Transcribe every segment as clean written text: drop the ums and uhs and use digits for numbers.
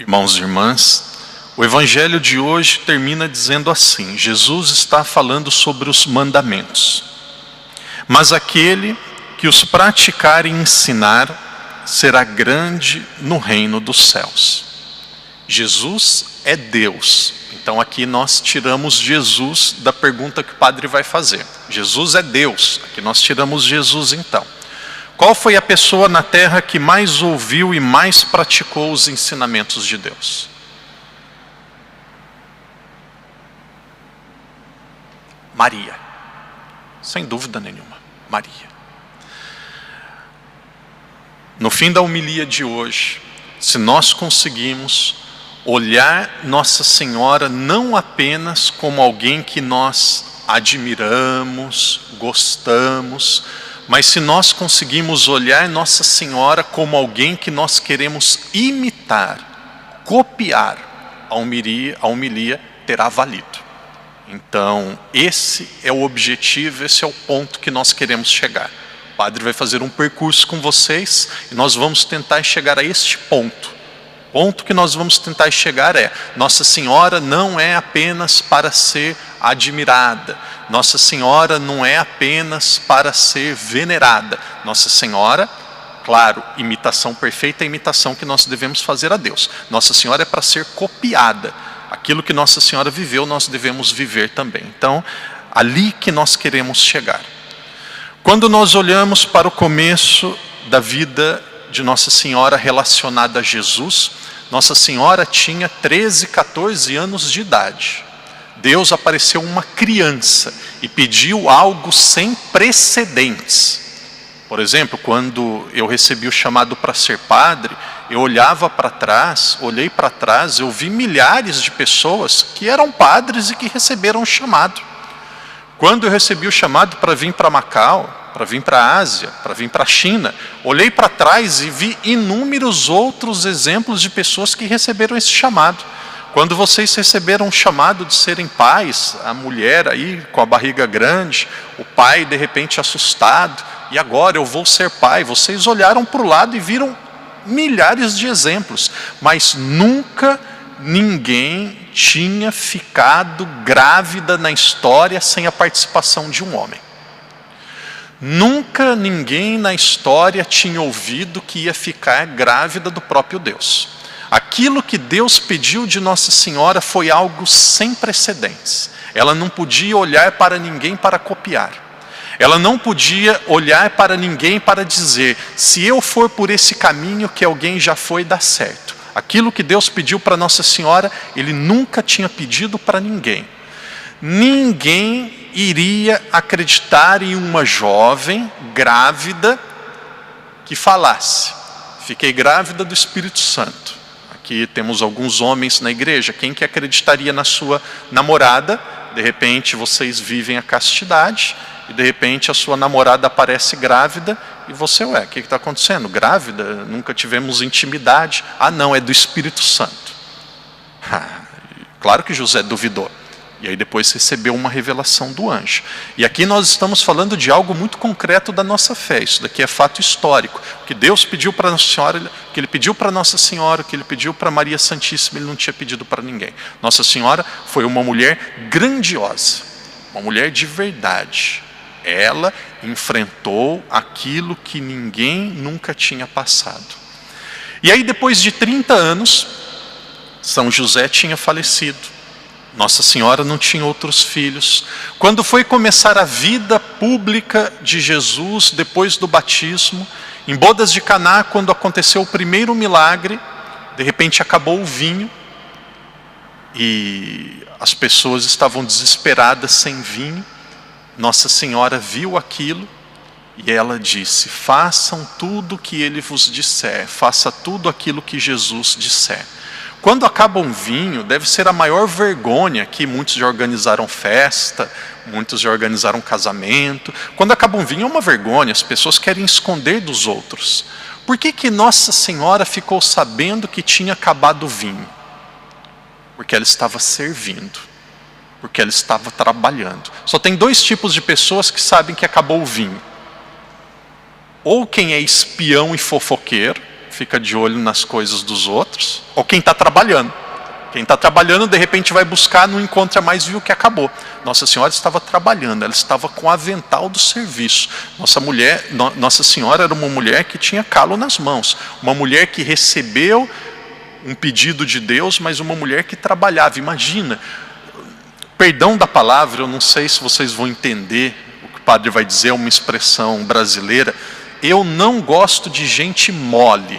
Irmãos e irmãs, o evangelho de hoje termina dizendo assim: Jesus está falando sobre os mandamentos. Mas aquele que os praticar e ensinar será grande no reino dos céus. Jesus é Deus. Então aqui nós tiramos Jesus da pergunta que o padre vai fazer. Jesus é Deus. Aqui nós tiramos Jesus então. Qual foi a pessoa na terra que mais ouviu e mais praticou os ensinamentos de Deus? Maria. Sem dúvida nenhuma, Maria. No fim da homilia de hoje, se nós conseguimos olhar Nossa Senhora não apenas como alguém que nós admiramos, gostamos, mas se nós conseguimos olhar Nossa Senhora como alguém que nós queremos imitar, copiar, a homilia terá valido. Então, esse é o objetivo, esse é o ponto que nós queremos chegar. O padre vai fazer um percurso com vocês e nós vamos tentar chegar a este ponto. O ponto que nós vamos tentar chegar é: Nossa Senhora não é apenas para ser admirada. Nossa Senhora não é apenas para ser venerada. Nossa Senhora, claro, imitação perfeita é a imitação que nós devemos fazer a Deus. Nossa Senhora é para ser copiada. Aquilo que Nossa Senhora viveu, nós devemos viver também. Então, ali que nós queremos chegar. Quando nós olhamos para o começo da vida de Nossa Senhora relacionada a Jesus, Nossa Senhora tinha 13, 14 anos de idade. Deus apareceu uma criança e pediu algo sem precedentes. Por exemplo, quando eu recebi o chamado para ser padre, eu olhava para trás, olhei para trás, eu vi milhares de pessoas que eram padres e que receberam o chamado. Quando eu recebi o chamado para vir para Macau, para vir para a Ásia, para vir para a China, olhei para trás e vi inúmeros outros exemplos de pessoas que receberam esse chamado. Quando vocês receberam o chamado de serem pais, a mulher aí com a barriga grande, o pai de repente assustado, e agora eu vou ser pai, vocês olharam para o lado e viram milhares de exemplos, mas nunca ninguém tinha ficado grávida na história sem a participação de um homem. Nunca ninguém na história tinha ouvido que ia ficar grávida do próprio Deus. Aquilo que Deus pediu de Nossa Senhora foi algo sem precedentes. Ela não podia olhar para ninguém para copiar. Ela não podia olhar para ninguém para dizer: se eu for por esse caminho que alguém já foi, dá certo. Aquilo que Deus pediu para Nossa Senhora, Ele nunca tinha pedido para ninguém. Ninguém iria acreditar em uma jovem grávida que falasse: fiquei grávida do Espírito Santo. Aqui temos alguns homens na igreja. Quem que acreditaria na sua namorada? De repente vocês vivem a castidade e de repente a sua namorada aparece grávida e você, o que está acontecendo? Grávida? Nunca tivemos intimidade. Ah não, é do Espírito Santo. Claro que José duvidou. E aí depois recebeu uma revelação do anjo. E aqui nós estamos falando de algo muito concreto da nossa fé. Isso daqui é fato histórico. O que Deus pediu para Nossa Senhora, o que Ele pediu para Nossa Senhora, o que Ele pediu para Maria Santíssima, Ele não tinha pedido para ninguém. Nossa Senhora foi uma mulher grandiosa, uma mulher de verdade. Ela enfrentou aquilo que ninguém nunca tinha passado. E aí depois de 30 anos, São José tinha falecido. Nossa Senhora não tinha outros filhos. Quando foi começar a vida pública de Jesus, depois do batismo, em Bodas de Caná, quando aconteceu o primeiro milagre, de repente acabou o vinho, e as pessoas estavam desesperadas sem vinho. Nossa Senhora viu aquilo, e ela disse: façam tudo o que Ele vos disser, faça tudo aquilo que Jesus disser. Quando acaba um vinho, deve ser a maior vergonha, que muitos já organizaram festa, muitos já organizaram casamento. Quando acaba um vinho é uma vergonha, as pessoas querem esconder dos outros. Por que que Nossa Senhora ficou sabendo que tinha acabado o vinho? Porque ela estava servindo, porque ela estava trabalhando. Só tem dois tipos de pessoas que sabem que acabou o vinho. Ou quem é espião e fofoqueiro, fica de olho nas coisas dos outros, ou quem está trabalhando. Quem está trabalhando, de repente vai buscar, não encontra mais, viu que acabou. Nossa Senhora estava trabalhando, ela estava com o avental do serviço. Nossa Senhora era uma mulher que tinha calo nas mãos. Uma mulher que recebeu um pedido de Deus, mas uma mulher que trabalhava. Imagina, perdão da palavra, eu não sei se vocês vão entender o que o padre vai dizer, é uma expressão brasileira. Eu não gosto de gente mole.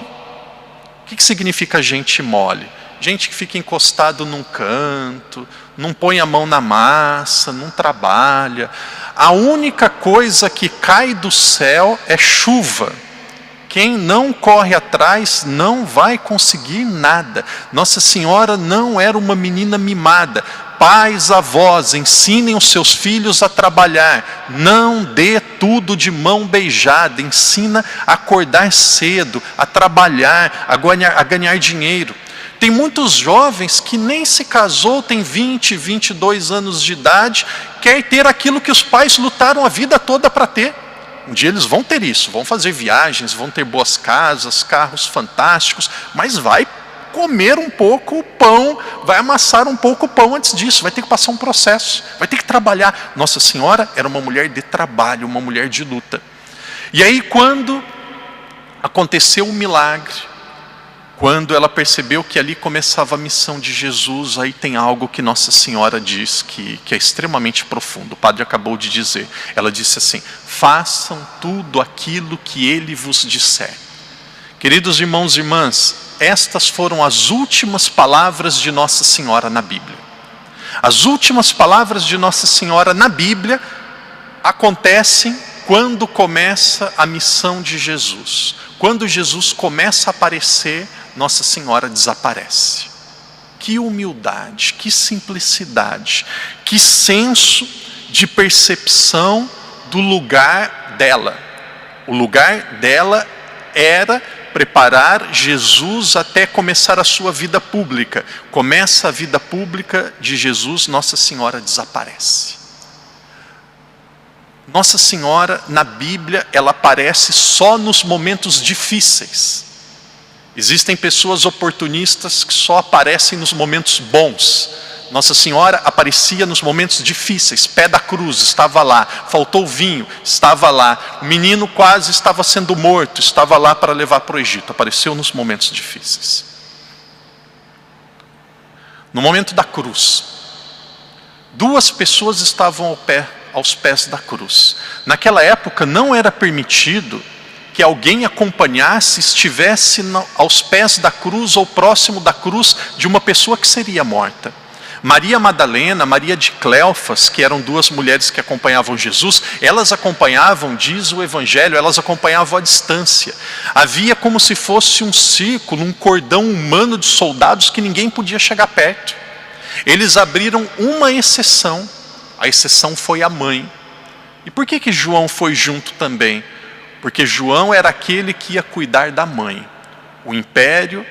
O que significa gente mole? Gente que fica encostado num canto, não põe a mão na massa, não trabalha. A única coisa que cai do céu é chuva. Quem não corre atrás não vai conseguir nada. Nossa Senhora não era uma menina mimada. Pais, avós, ensinem os seus filhos a trabalhar. Não dê tudo de mão beijada. Ensina a acordar cedo, a trabalhar, a ganhar dinheiro. Tem muitos jovens que nem se casou, tem 20, 22 anos de idade, quer ter aquilo que os pais lutaram a vida toda para ter. Um dia eles vão ter isso, vão fazer viagens, vão ter boas casas, carros fantásticos, mas vai comer um pouco o pão, vai amassar um pouco o pão antes disso, vai ter que passar um processo, vai ter que trabalhar. Nossa Senhora era uma mulher de trabalho, uma mulher de luta. E aí quando aconteceu o milagre, quando ela percebeu que ali começava a missão de Jesus, aí tem algo que Nossa Senhora diz que é extremamente profundo. O padre acabou de dizer. Ela disse assim: façam tudo aquilo que ele vos disser. Queridos irmãos e irmãs, estas foram as últimas palavras de Nossa Senhora na Bíblia. As últimas palavras de Nossa Senhora na Bíblia acontecem quando começa a missão de Jesus. Quando Jesus começa a aparecer, Nossa Senhora desaparece. Que humildade, que simplicidade, que senso de percepção do lugar dela. O lugar dela era preparar Jesus até começar a sua vida pública. Começa a vida pública de Jesus, Nossa Senhora desaparece. Nossa Senhora, na Bíblia, ela aparece só nos momentos difíceis. Existem pessoas oportunistas que só aparecem nos momentos bons. Nossa Senhora aparecia nos momentos difíceis. Pé da cruz, estava lá. Faltou vinho, estava lá. O menino quase estava sendo morto, estava lá para levar para o Egito. Apareceu nos momentos difíceis. No momento da cruz, duas pessoas estavam aos pés da cruz. Naquela época não era permitido que alguém acompanhasse, estivesse aos pés da cruz ou próximo da cruz de uma pessoa que seria morta. Maria Madalena, Maria de Cleofas, que eram duas mulheres que acompanhavam Jesus, elas acompanhavam, diz o Evangelho, elas acompanhavam à distância. Havia como se fosse um círculo, um cordão humano de soldados que ninguém podia chegar perto. Eles abriram uma exceção, a exceção foi a mãe. E por que João foi junto também? Porque João era aquele que ia cuidar da mãe. O império,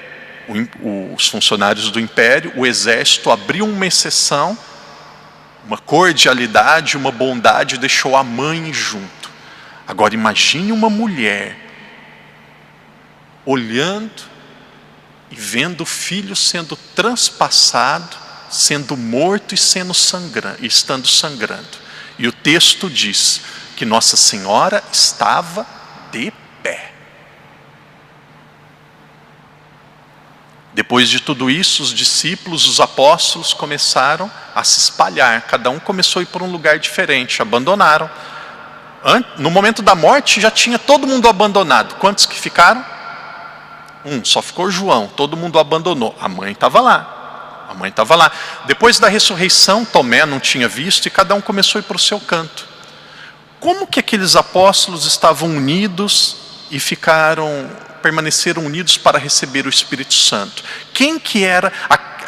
os funcionários do império, o exército abriu uma exceção, uma cordialidade, uma bondade, deixou a mãe junto. Agora imagine uma mulher olhando e vendo o filho sendo transpassado, sendo morto e estando sangrando. E o texto diz que Nossa Senhora estava de pé. Depois de tudo isso, os discípulos, os apóstolos começaram a se espalhar. Cada um começou a ir por um lugar diferente, abandonaram. No momento da morte já tinha todo mundo abandonado. Quantos que ficaram? Só ficou João, todo mundo abandonou. A mãe estava lá. A mãe estava lá. Depois da ressurreição, Tomé não tinha visto e cada um começou a ir para o seu canto. Como que aqueles apóstolos estavam unidos e permaneceram unidos para receber o Espírito Santo? Quem que era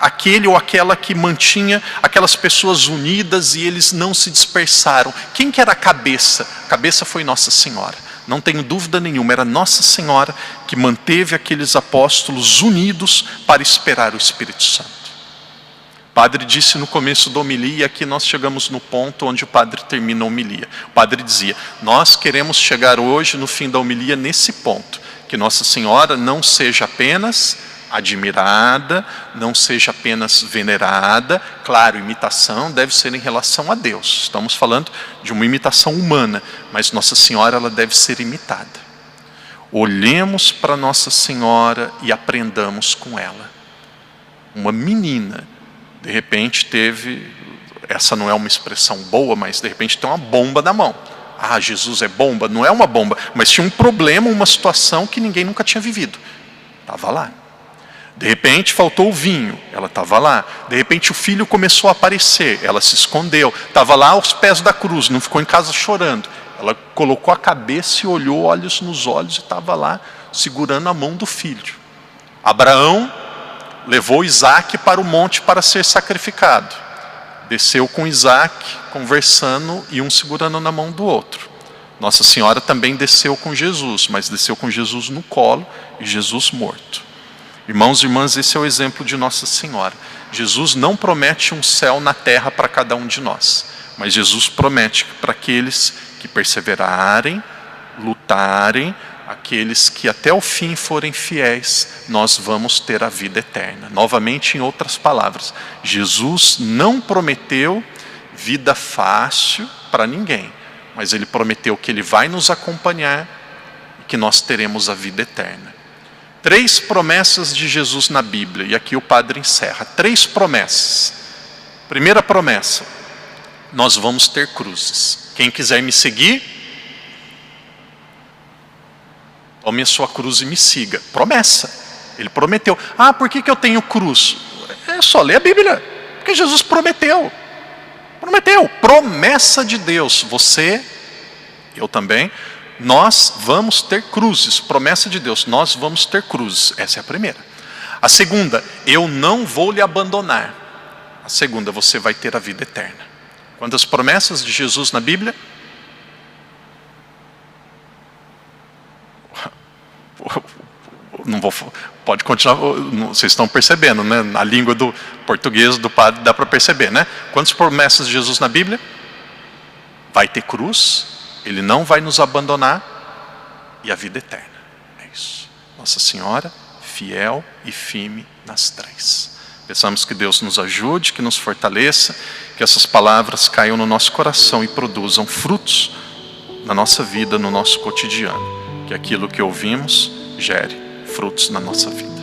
aquele ou aquela que mantinha aquelas pessoas unidas e eles não se dispersaram? Quem que era a cabeça? A cabeça foi Nossa Senhora. Não tenho dúvida nenhuma, era Nossa Senhora que manteve aqueles apóstolos unidos para esperar o Espírito Santo. O padre disse no começo da homilia, aqui nós chegamos no ponto onde o padre termina a homilia. O padre dizia: nós queremos chegar hoje no fim da homilia nesse ponto. que Nossa Senhora não seja apenas admirada, não seja apenas venerada. Claro, imitação deve ser em relação a Deus. Estamos falando de uma imitação humana, mas Nossa Senhora ela deve ser imitada. Olhemos para Nossa Senhora e aprendamos com ela. Uma menina, de repente teve, essa não é uma expressão boa, mas de repente tem uma bomba na mão. Ah, Jesus é bomba? Não é uma bomba, mas tinha um problema, uma situação que ninguém nunca tinha vivido. Estava lá. De repente faltou o vinho, ela estava lá. De repente o filho começou a aparecer, ela se escondeu. Estava lá aos pés da cruz, não ficou em casa chorando. Ela colocou a cabeça e olhou olhos nos olhos e estava lá segurando a mão do filho. Abraão levou Isaac para o monte para ser sacrificado. Desceu com Isaac, conversando e um segurando na mão do outro. Nossa Senhora também desceu com Jesus, mas desceu com Jesus no colo e Jesus morto. Irmãos e irmãs, esse é o exemplo de Nossa Senhora. Jesus não promete um céu na terra para cada um de nós, mas Jesus promete para aqueles que perseverarem, lutarem, aqueles que até o fim forem fiéis, nós vamos ter a vida eterna. Novamente, em outras palavras, Jesus não prometeu vida fácil para ninguém, mas Ele prometeu que Ele vai nos acompanhar e que nós teremos a vida eterna. 3 promessas de Jesus na Bíblia, e aqui o padre encerra. 3 promessas. Primeira promessa, nós vamos ter cruzes. Quem quiser me seguir, tome a sua cruz e me siga. Promessa. Ele prometeu. Ah, por que eu tenho cruz? É só ler a Bíblia. Porque Jesus prometeu. Prometeu. Promessa de Deus. Você, eu também, nós vamos ter cruzes. Promessa de Deus. Nós vamos ter cruzes. Essa é a primeira. A segunda, eu não vou lhe abandonar. A segunda, você vai ter a vida eterna. Quantas promessas de Jesus na Bíblia? Não vou, pode continuar, vocês estão percebendo, né? Na língua do português do padre dá para perceber, né? Quantas promessas de Jesus na Bíblia? Vai ter cruz, Ele não vai nos abandonar e a vida eterna. É isso. Nossa Senhora, fiel e firme nas 3. Peçamos que Deus nos ajude, que nos fortaleça, que essas palavras caiam no nosso coração e produzam frutos na nossa vida, no nosso cotidiano. Que aquilo que ouvimos gere frutos na nossa vida.